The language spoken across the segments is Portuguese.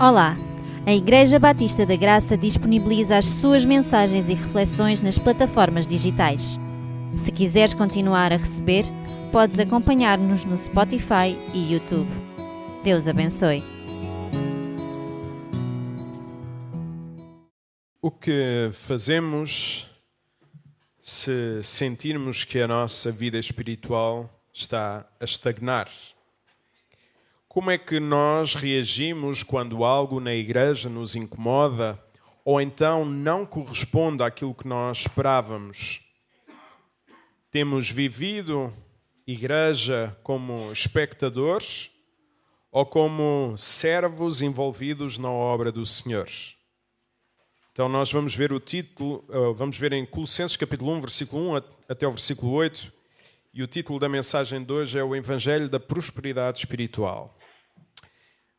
Olá! A Igreja Batista da Graça disponibiliza as suas mensagens e reflexões nas plataformas digitais. Se quiseres continuar a receber, podes acompanhar-nos no Spotify e YouTube. Deus abençoe. O que fazemos se sentirmos que a nossa vida espiritual está a estagnar? Como é que nós reagimos quando algo na igreja nos incomoda ou então não corresponde àquilo que nós esperávamos? Temos vivido igreja como espectadores ou como servos envolvidos na obra do Senhor? Então nós vamos ver o título, vamos ver em Colossenses capítulo 1, versículo 1 até o versículo 8, e o título da mensagem de hoje é o Evangelho da Prosperidade Espiritual.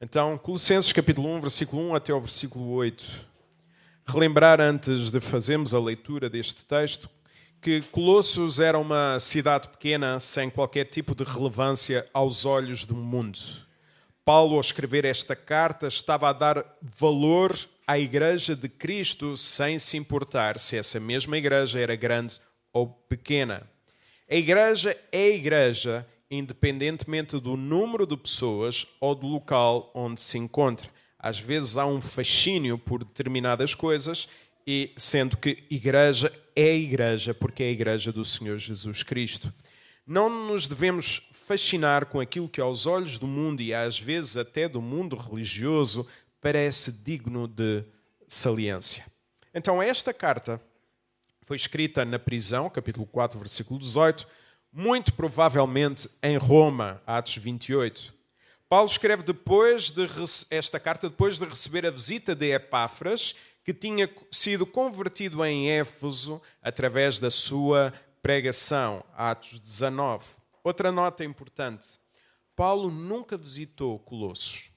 Então, Colossenses capítulo 1, versículo 1 até o versículo 8. Relembrar antes de fazermos a leitura deste texto que Colossos era uma cidade pequena sem qualquer tipo de relevância aos olhos do mundo. Paulo, ao escrever esta carta, estava a dar valor à igreja de Cristo sem se importar se essa mesma igreja era grande ou pequena. A igreja é a igreja independentemente do número de pessoas ou do local onde se encontra. Às vezes há um fascínio por determinadas coisas, e sendo que igreja é a igreja porque é a igreja do Senhor Jesus Cristo. Não nos devemos fascinar com aquilo que aos olhos do mundo e às vezes até do mundo religioso parece digno de saliência. Então esta carta foi escrita na prisão, capítulo 4, versículo 18, muito provavelmente em Roma, Atos 28. Paulo escreve esta carta depois de receber a visita de Epáfras, que tinha sido convertido em Éfeso através da sua pregação, Atos 19. Outra nota importante, Paulo nunca visitou Colossos,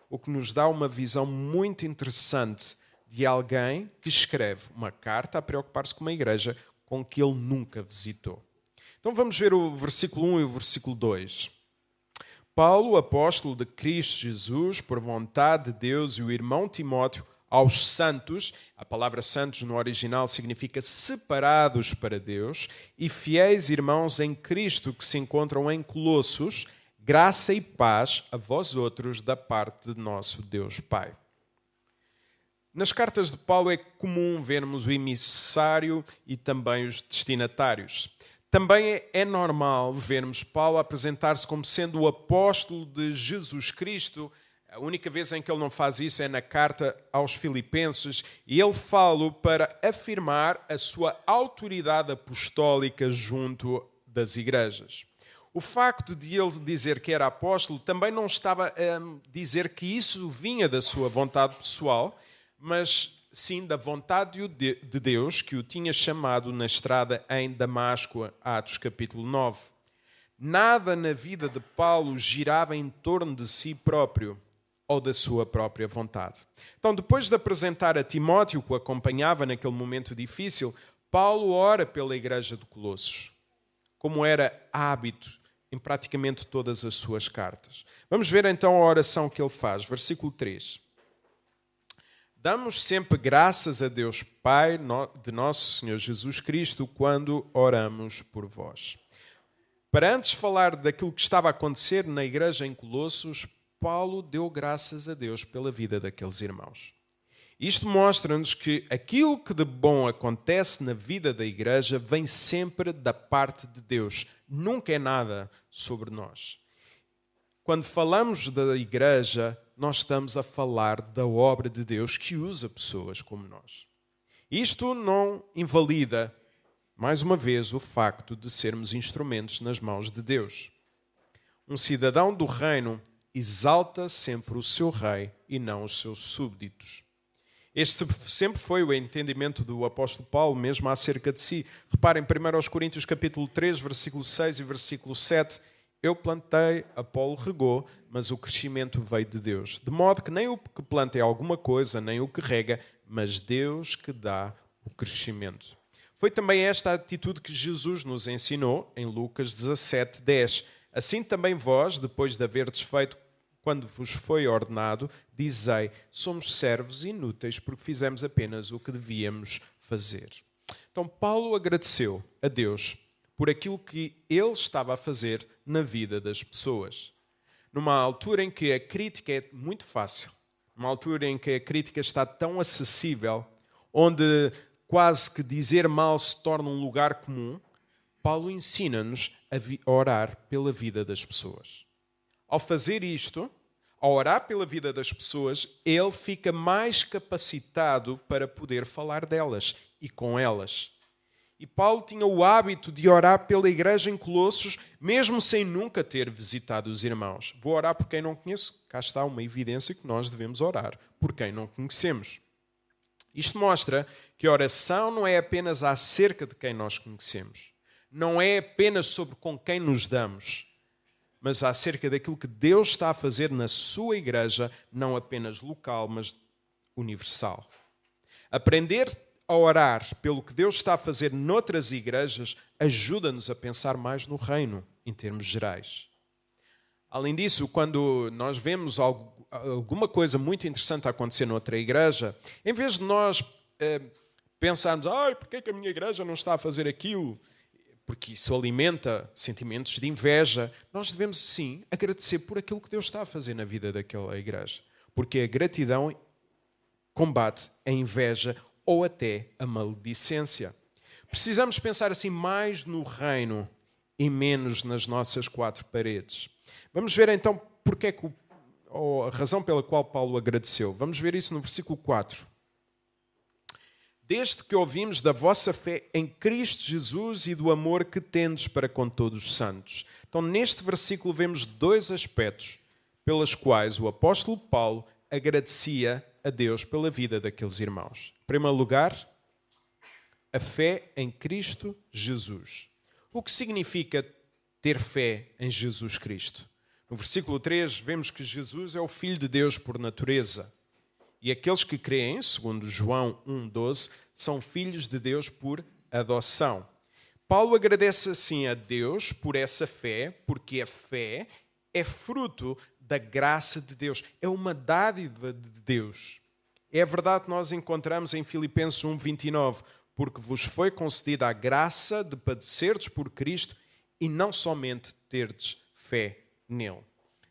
o que nos dá uma visão muito interessante de alguém que escreve uma carta a preocupar-se com uma igreja com que ele nunca visitou. Então vamos ver o versículo 1 e o versículo 2. Paulo, apóstolo de Cristo Jesus, por vontade de Deus, e o irmão Timóteo, aos santos, a palavra santos no original significa separados para Deus, e fiéis irmãos em Cristo que se encontram em Colossos, graça e paz a vós outros da parte de nosso Deus Pai. Nas cartas de Paulo é comum vermos o emissário e também os destinatários. Também é normal vermos Paulo apresentar-se como sendo o apóstolo de Jesus Cristo. A única vez em que ele não faz isso é na carta aos Filipenses, e ele fala para afirmar a sua autoridade apostólica junto das igrejas. O facto de ele dizer que era apóstolo também não estava a dizer que isso vinha da sua vontade pessoal, mas sim da vontade de Deus que o tinha chamado na estrada em Damasco, Atos capítulo 9. Nada na vida de Paulo girava em torno de si próprio ou da sua própria vontade. Então, depois de apresentar a Timóteo, que o acompanhava naquele momento difícil, Paulo ora pela igreja de Colossos, como era hábito em praticamente todas as suas cartas. Vamos ver então a oração que ele faz, versículo 3. Damos sempre graças a Deus Pai de nosso Senhor Jesus Cristo quando oramos por vós. Para antes falar daquilo que estava a acontecer na igreja em Colossos, Paulo deu graças a Deus pela vida daqueles irmãos. Isto mostra-nos que aquilo que de bom acontece na vida da igreja vem sempre da parte de Deus. Nunca é nada sobre nós. Quando falamos da igreja, nós estamos a falar da obra de Deus que usa pessoas como nós. Isto não invalida, mais uma vez, o facto de sermos instrumentos nas mãos de Deus. Um cidadão do reino exalta sempre o seu rei e não os seus súbditos. Este sempre foi o entendimento do apóstolo Paulo, mesmo acerca de si. Reparem, 1 Coríntios capítulo 3, versículo 6 e versículo 7, eu plantei, Apolo regou, mas o crescimento veio de Deus. De modo que nem o que planta é alguma coisa, nem o que rega, mas Deus que dá o crescimento. Foi também esta a atitude que Jesus nos ensinou em Lucas 17, 10. Assim também vós, depois de haverdes feito quando vos foi ordenado, dizei, somos servos inúteis porque fizemos apenas o que devíamos fazer. Então Paulo agradeceu a Deus por aquilo que ele estava a fazer na vida das pessoas. Numa altura em que a crítica é muito fácil, numa altura em que a crítica está tão acessível, onde quase que dizer mal se torna um lugar comum, Paulo ensina-nos a orar pela vida das pessoas. Ao fazer isto, ao orar pela vida das pessoas, ele fica mais capacitado para poder falar delas e com elas. E Paulo tinha o hábito de orar pela igreja em Colossos, mesmo sem nunca ter visitado os irmãos. Vou orar por quem não conheço? Cá está uma evidência que nós devemos orar por quem não conhecemos. Isto mostra que a oração não é apenas acerca de quem nós conhecemos. Não é apenas sobre com quem nos damos, mas acerca daquilo que Deus está a fazer na sua igreja, não apenas local, mas universal. Aprender a orar pelo que Deus está a fazer noutras igrejas ajuda-nos a pensar mais no reino, em termos gerais. Além disso, quando nós vemos alguma coisa muito interessante a acontecer noutra igreja, em vez de nós pensarmos, porquê é que a minha igreja não está a fazer aquilo? Porque isso alimenta sentimentos de inveja. Nós devemos, sim, agradecer por aquilo que Deus está a fazer na vida daquela igreja. Porque a gratidão combate a inveja ou até a maledicência. Precisamos pensar assim mais no reino e menos nas nossas quatro paredes. Vamos ver então porque é que a razão pela qual Paulo agradeceu. Vamos ver isso no versículo 4. Desde que ouvimos da vossa fé em Cristo Jesus e do amor que tendes para com todos os santos. Então, neste versículo vemos dois aspectos pelas quais o apóstolo Paulo agradecia a Deus pela vida daqueles irmãos. Em primeiro lugar, a fé em Cristo Jesus. O que significa ter fé em Jesus Cristo? No versículo 3, vemos que Jesus é o Filho de Deus por natureza. E aqueles que creem, segundo João 1,12, são filhos de Deus por adoção. Paulo agradece assim a Deus por essa fé, porque a fé é fruto da graça de Deus. É uma dádiva de Deus. É a verdade que nós encontramos em Filipenses 1,29, porque vos foi concedida a graça de padecerdes por Cristo e não somente terdes fé nele.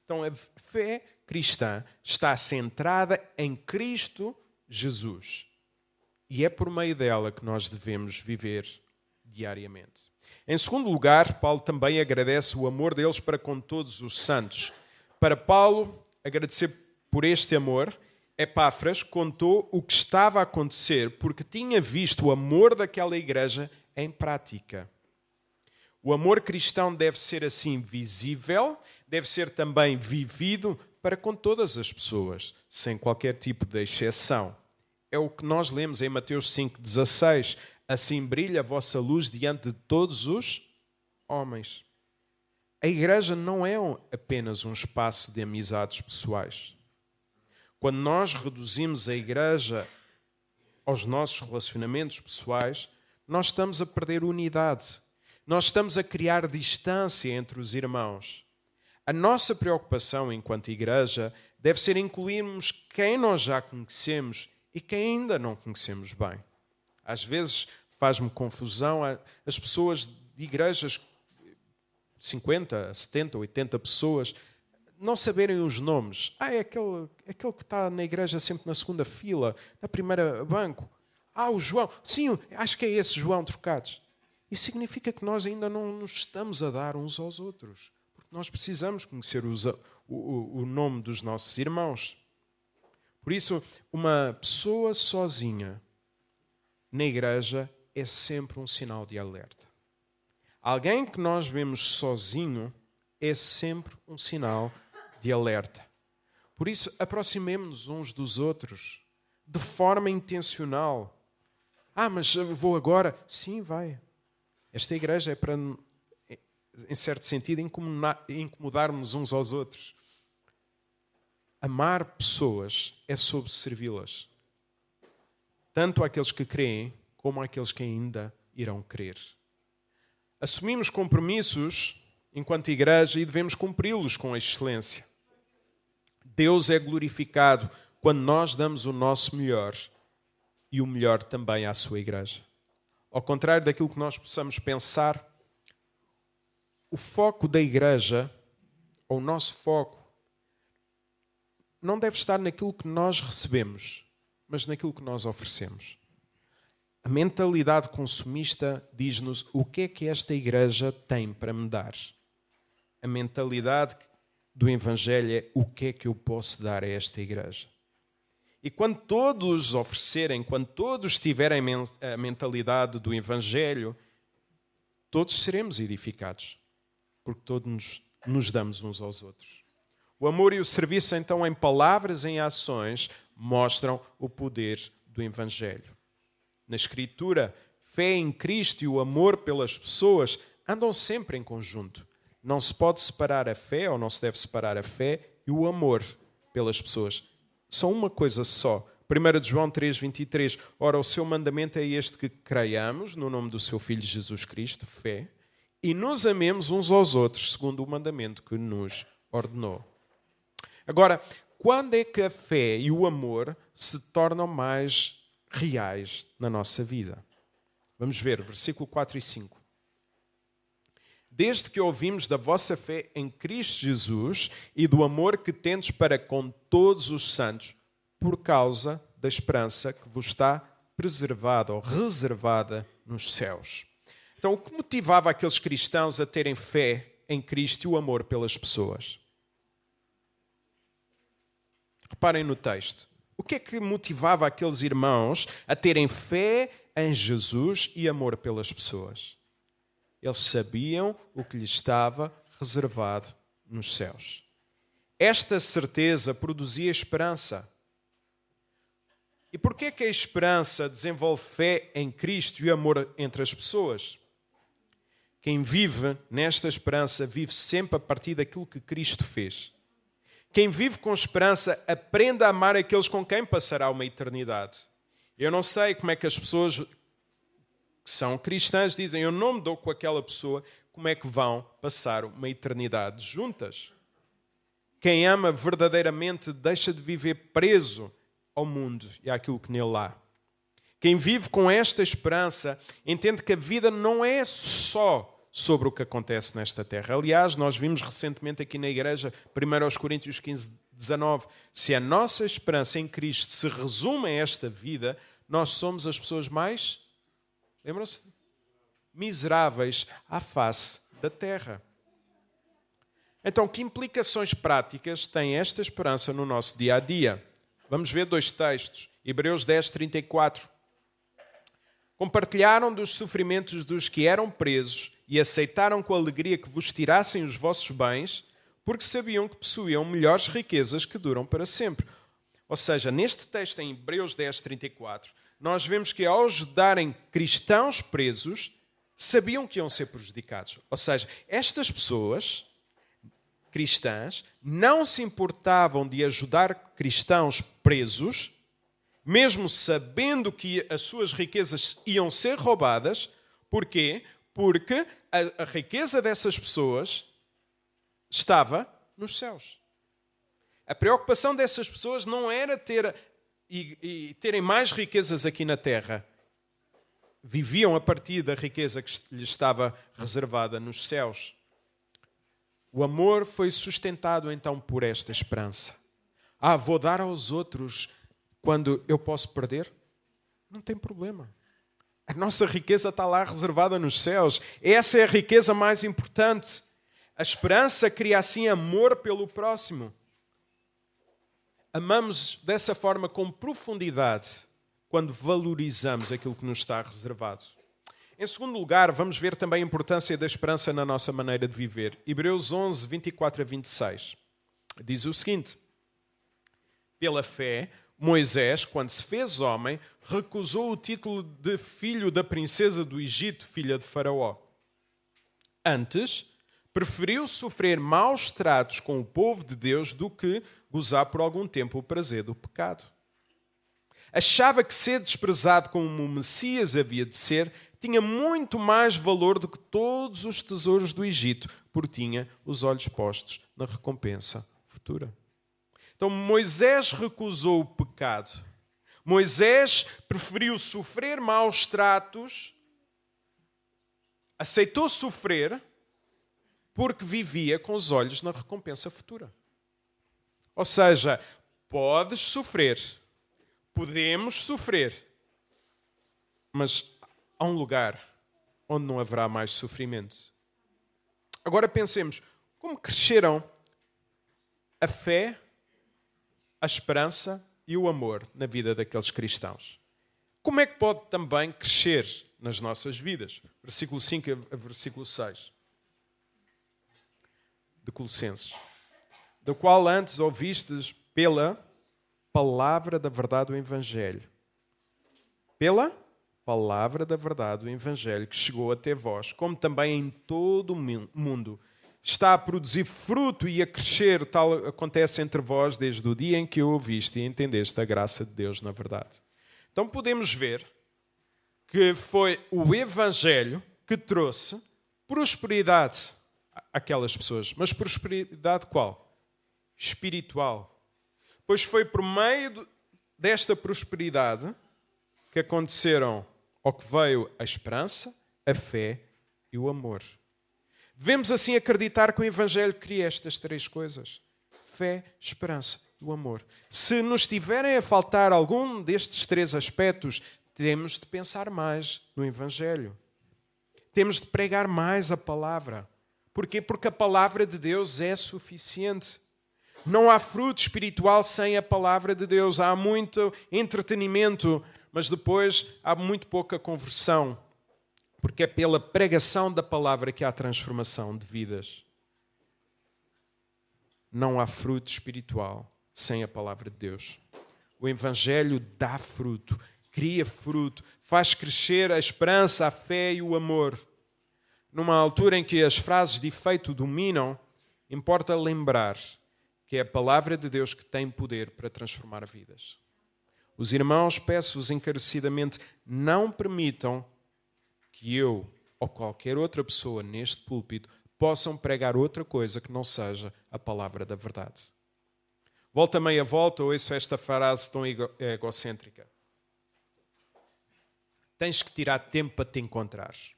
Então a fé cristã está centrada em Cristo Jesus. E é por meio dela que nós devemos viver diariamente. Em segundo lugar, Paulo também agradece o amor deles para com todos os santos. Para Paulo, agradecer por este amor, Epáfras contou o que estava a acontecer porque tinha visto o amor daquela igreja em prática. O amor cristão deve ser assim visível, deve ser também vivido para com todas as pessoas, sem qualquer tipo de exceção. É o que nós lemos em Mateus 5,16. Assim brilha a vossa luz diante de todos os homens. A igreja não é apenas um espaço de amizades pessoais. Quando nós reduzimos a igreja aos nossos relacionamentos pessoais, nós estamos a perder unidade. Nós estamos a criar distância entre os irmãos. A nossa preocupação enquanto igreja deve ser incluirmos quem nós já conhecemos e quem ainda não conhecemos bem. Às vezes faz-me confusão as pessoas de igrejas de 50, 70, 80 pessoas não saberem os nomes. É aquele que está na igreja sempre na segunda fila, na primeira banco. O João. Sim, acho que é esse João Trocados. Isso significa que nós ainda não nos estamos a dar uns aos outros. Porque nós precisamos conhecer o nome dos nossos irmãos. Por isso, uma pessoa sozinha na igreja é sempre um sinal de alerta. Alguém que nós vemos sozinho é sempre um sinal de alerta. Por isso, aproximemo-nos uns dos outros de forma intencional. Mas vou agora? Sim, vai. Esta igreja é para, em certo sentido, incomodarmos uns aos outros. Amar pessoas é sobre servi-las. Tanto àqueles que creem, como àqueles que ainda irão crer. Assumimos compromissos enquanto igreja e devemos cumpri-los com excelência. Deus é glorificado quando nós damos o nosso melhor e o melhor também à sua igreja. Ao contrário daquilo que nós possamos pensar, o foco da igreja, ou o nosso foco, não deve estar naquilo que nós recebemos, mas naquilo que nós oferecemos. A mentalidade consumista diz-nos o que é que esta igreja tem para me dar. A mentalidade do Evangelho é o que é que eu posso dar a esta igreja. E quando todos oferecerem, quando todos tiverem a mentalidade do Evangelho, todos seremos edificados, porque todos nos damos uns aos outros. O amor e o serviço, então, em palavras e em ações, mostram o poder do Evangelho. Na Escritura, fé em Cristo e o amor pelas pessoas andam sempre em conjunto. Não se pode separar a fé, ou não se deve separar a fé e o amor pelas pessoas. São uma coisa só. 1 João 3,23. Ora, o seu mandamento é este, que creiamos no nome do seu Filho Jesus Cristo, fé, e nos amemos uns aos outros, segundo o mandamento que nos ordenou. Agora, quando é que a fé e o amor se tornam mais reais na nossa vida? Vamos ver, versículo 4 e 5. Desde que ouvimos da vossa fé em Cristo Jesus e do amor que tendes para com todos os santos, por causa da esperança que vos está preservada ou reservada nos céus. Então, o que motivava aqueles cristãos a terem fé em Cristo e o amor pelas pessoas? Reparem no texto. O que é que motivava aqueles irmãos a terem fé em Jesus e amor pelas pessoas? Eles sabiam o que lhes estava reservado nos céus. Esta certeza produzia esperança. E porquê é que a esperança desenvolve fé em Cristo e amor entre as pessoas? Quem vive nesta esperança vive sempre a partir daquilo que Cristo fez. Quem vive com esperança aprende a amar aqueles com quem passará uma eternidade. Eu não sei como é que as pessoas que são cristãs dizem, eu não me dou com aquela pessoa, como é que vão passar uma eternidade juntas? Quem ama verdadeiramente deixa de viver preso ao mundo e àquilo que nele há. Quem vive com esta esperança entende que a vida não é só sobre o que acontece nesta terra. Aliás, nós vimos recentemente aqui na igreja, 1 Coríntios 15, 19, se a nossa esperança em Cristo se resume a esta vida, nós somos as pessoas mais, lembram-se? Miseráveis à face da terra. Então, que implicações práticas tem esta esperança no nosso dia a dia? Vamos ver dois textos. Hebreus 10, 34. Compartilharam dos sofrimentos dos que eram presos e aceitaram com alegria que vos tirassem os vossos bens, porque sabiam que possuíam melhores riquezas que duram para sempre. Ou seja, neste texto em Hebreus 10, 34, nós vemos que ao ajudarem cristãos presos, sabiam que iam ser prejudicados. Ou seja, estas pessoas cristãs não se importavam de ajudar cristãos presos, mesmo sabendo que as suas riquezas iam ser roubadas. Porquê? Porque a riqueza dessas pessoas estava nos céus. A preocupação dessas pessoas não era terem mais riquezas aqui na terra. Viviam a partir da riqueza que lhes estava reservada nos céus. O amor foi sustentado então por esta esperança. Vou dar aos outros quando eu posso perder? Não tem problema. A nossa riqueza está lá reservada nos céus. Essa é a riqueza mais importante. A esperança cria assim amor pelo próximo. Amamos dessa forma com profundidade quando valorizamos aquilo que nos está reservado. Em segundo lugar, vamos ver também a importância da esperança na nossa maneira de viver. Hebreus 11, 24 a 26. Diz o seguinte: pela fé, Moisés, quando se fez homem, recusou o título de filho da princesa do Egito, filha de Faraó. Antes, preferiu sofrer maus tratos com o povo de Deus do que gozar por algum tempo o prazer do pecado. Achava que ser desprezado como o Messias havia de ser tinha muito mais valor do que todos os tesouros do Egito, porque tinha os olhos postos na recompensa futura. Então Moisés recusou o pecado. Moisés preferiu sofrer maus tratos, aceitou sofrer, porque vivia com os olhos na recompensa futura. Ou seja, podes sofrer, podemos sofrer, mas há um lugar onde não haverá mais sofrimento. Agora pensemos, como cresceram a fé, a esperança e o amor na vida daqueles cristãos? Como é que pode também crescer nas nossas vidas? Versículo 5 a versículo 6 de Colossenses. Do qual antes ouvistes pela palavra da verdade do Evangelho. Pela palavra da verdade do Evangelho que chegou até vós, como também em todo o mundo está a produzir fruto e a crescer, tal acontece entre vós desde o dia em que o ouviste e entendeste a graça de Deus na verdade. Então podemos ver que foi o Evangelho que trouxe prosperidade àquelas pessoas. Mas prosperidade qual? Espiritual. Pois foi por meio desta prosperidade que aconteceram, ou que veio a esperança, a fé e o amor. Devemos assim acreditar que o Evangelho cria estas três coisas: fé, esperança e o amor. Se nos estiverem a faltar algum destes três aspectos, temos de pensar mais no Evangelho. Temos de pregar mais a palavra. Porquê? Porque a palavra de Deus é suficiente. Não há fruto espiritual sem a palavra de Deus. Há muito entretenimento, mas depois há muito pouca conversão. Porque é pela pregação da palavra que há transformação de vidas. Não há fruto espiritual sem a palavra de Deus. O Evangelho dá fruto, cria fruto, faz crescer a esperança, a fé e o amor. Numa altura em que as frases de efeito dominam, importa lembrar que é a palavra de Deus que tem poder para transformar vidas. Os irmãos, peço-vos encarecidamente, não permitam que eu ou qualquer outra pessoa neste púlpito possam pregar outra coisa que não seja a palavra da verdade. Volta meia volta, ouço esta frase tão egocêntrica. Tens que tirar tempo para te encontrares.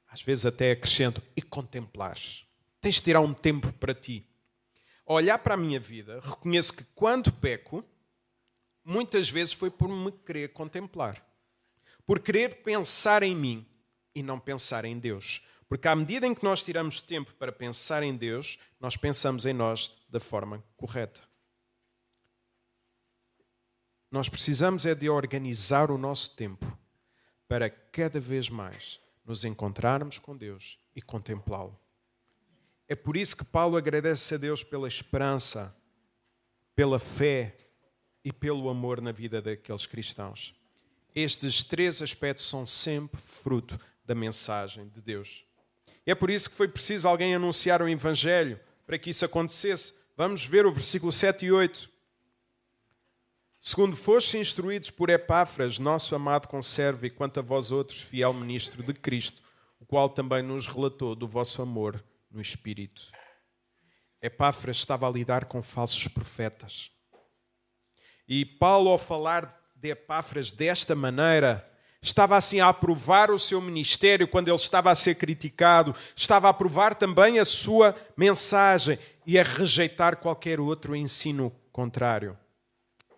Às vezes até acrescento, e contemplares. Tens de tirar um tempo para ti. Ao olhar para a minha vida, reconheço que quando peco, muitas vezes foi por me querer contemplar. Por querer pensar em mim e não pensar em Deus. Porque à medida em que nós tiramos tempo para pensar em Deus, nós pensamos em nós da forma correta. Nós precisamos é de organizar o nosso tempo para cada vez mais nos encontrarmos com Deus e contemplá-lo. É por isso que Paulo agradece a Deus pela esperança, pela fé e pelo amor na vida daqueles cristãos. Estes três aspectos são sempre fruto da mensagem de Deus. E é por isso que foi preciso alguém anunciar o Evangelho para que isso acontecesse. Vamos ver o versículo 7 e 8. Segundo fostes instruídos por Epáfras, nosso amado conservo, e quanto a vós outros, fiel ministro de Cristo, o qual também nos relatou do vosso amor no Espírito. Epáfras estava a lidar com falsos profetas. E Paulo, ao falar de Epáfras desta maneira, estava assim a aprovar o seu ministério quando ele estava a ser criticado, estava a aprovar também a sua mensagem e a rejeitar qualquer outro ensino contrário.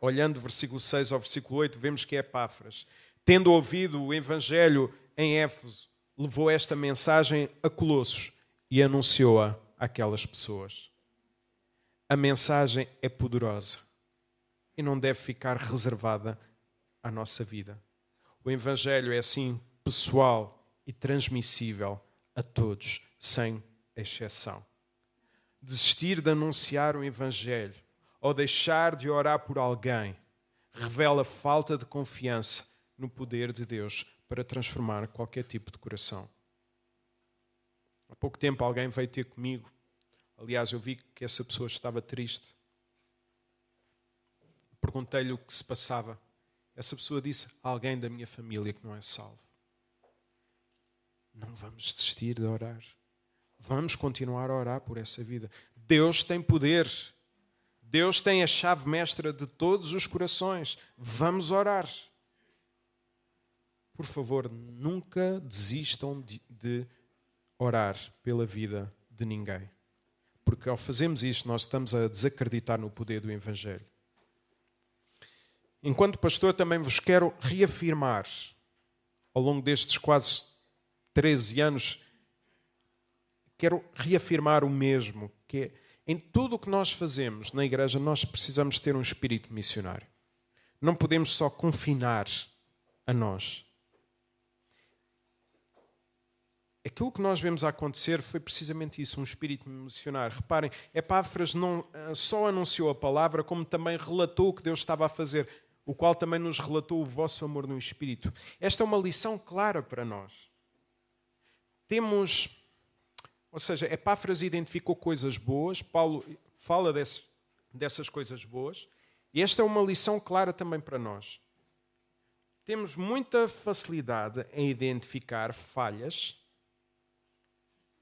Olhando do versículo 6 ao versículo 8, vemos que Epáfras, tendo ouvido o Evangelho em Éfeso, levou esta mensagem a Colossos e anunciou-a àquelas pessoas. A mensagem é poderosa e não deve ficar reservada à nossa vida. O Evangelho é assim pessoal e transmissível a todos, sem exceção. Desistir de anunciar o Evangelho ou deixar de orar por alguém revela falta de confiança no poder de Deus para transformar qualquer tipo de coração. Há pouco tempo alguém veio ter comigo. Aliás, eu vi que essa pessoa estava triste. Perguntei-lhe o que se passava. Essa pessoa disse: há alguém da minha família que não é salvo. Não vamos desistir de orar. Vamos continuar a orar por essa vida. Deus tem poder. Deus tem a chave mestra de todos os corações. Vamos orar. Por favor, nunca desistam de orar pela vida de ninguém. Porque ao fazermos isto, nós estamos a desacreditar no poder do Evangelho. Enquanto pastor, também vos quero reafirmar, ao longo destes quase 13 anos, quero reafirmar o mesmo, que é, em tudo o que nós fazemos na igreja, nós precisamos ter um espírito missionário. Não podemos só confinar a nós. Aquilo que nós vemos a acontecer foi precisamente isso, um espírito missionário. Reparem, Epáfras não só anunciou a palavra, como também relatou o que Deus estava a fazer, o qual também nos relatou o vosso amor no Espírito. Esta é uma lição clara para nós. Ou seja, Epáfras identificou coisas boas, Paulo fala dessas coisas boas, e esta é uma lição clara também para nós. Temos muita facilidade em identificar falhas,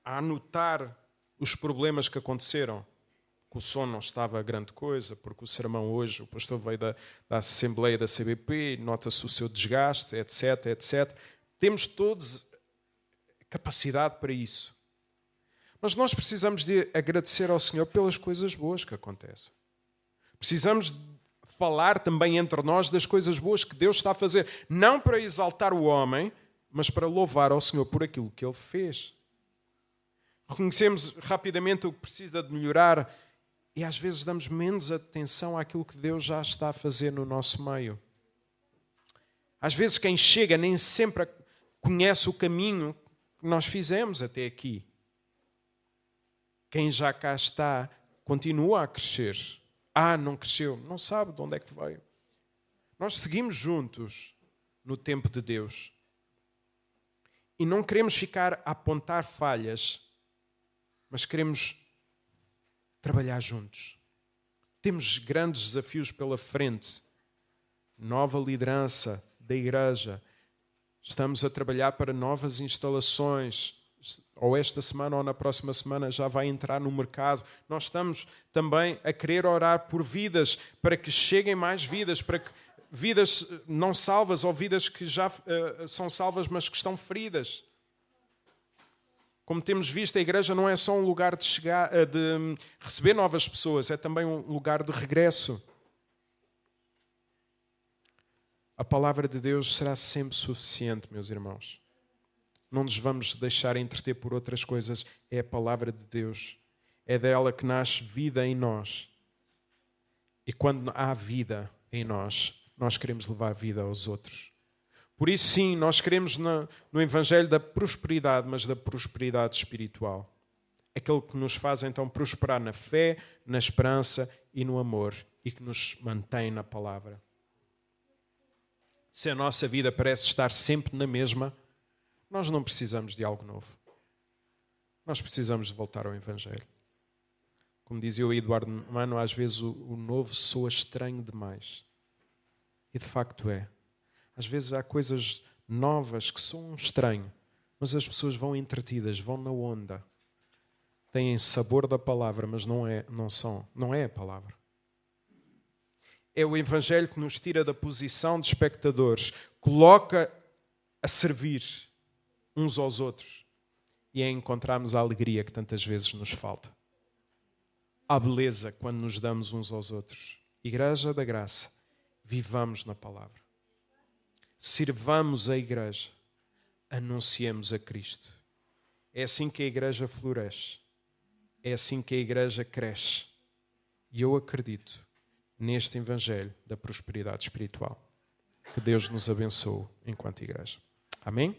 a anotar os problemas que aconteceram, que o som não estava grande coisa, porque o sermão hoje, o pastor veio da Assembleia da CBP, nota-se o seu desgaste, etc, etc. Temos todos capacidade para isso. Mas nós precisamos de agradecer ao Senhor pelas coisas boas que acontecem. Precisamos falar também entre nós das coisas boas que Deus está a fazer, não para exaltar o homem, mas para louvar ao Senhor por aquilo que Ele fez. Reconhecemos rapidamente o que precisa de melhorar e às vezes damos menos atenção àquilo que Deus já está a fazer no nosso meio. Às vezes quem chega nem sempre conhece o caminho que nós fizemos até aqui. Quem já cá está continua a crescer. Não cresceu, não sabe de onde é que veio. Nós seguimos juntos no tempo de Deus. E não queremos ficar a apontar falhas, mas queremos trabalhar juntos. Temos grandes desafios pela frente. Nova liderança da igreja. Estamos a trabalhar para novas instalações. Ou esta semana ou na próxima semana já vai entrar no mercado. Nós estamos também a querer orar por vidas, para que cheguem mais vidas, para que vidas não salvas ou vidas que já são salvas, mas que estão feridas. Como temos visto, a igreja não é só um lugar de receber novas pessoas, é também um lugar de regresso. A palavra de Deus será sempre suficiente, meus irmãos. Não nos vamos deixar entreter por outras coisas. É a palavra de Deus. É dela que nasce vida em nós. E quando há vida em nós, nós queremos levar vida aos outros. Por isso, sim, nós queremos no Evangelho da prosperidade, mas da prosperidade espiritual. Aquele que nos faz então prosperar na fé, na esperança e no amor e que nos mantém na palavra. Se a nossa vida parece estar sempre na mesma, nós não precisamos de algo novo. Nós precisamos de voltar ao Evangelho. Como dizia o Eduardo Mano, às vezes o novo soa estranho demais. E de facto é. Às vezes há coisas novas que soam estranho, mas as pessoas vão entretidas, vão na onda. Têm sabor da palavra, mas não é a palavra. É o Evangelho que nos tira da posição de espectadores, coloca a servir uns aos outros e a encontrarmos a alegria que tantas vezes nos falta. Há beleza quando nos damos uns aos outros. Igreja da Graça, vivamos na palavra. Sirvamos a igreja, anunciemos a Cristo. É assim que a igreja floresce. É assim que a igreja cresce. E eu acredito neste Evangelho da prosperidade espiritual. Que Deus nos abençoe enquanto igreja. Amém?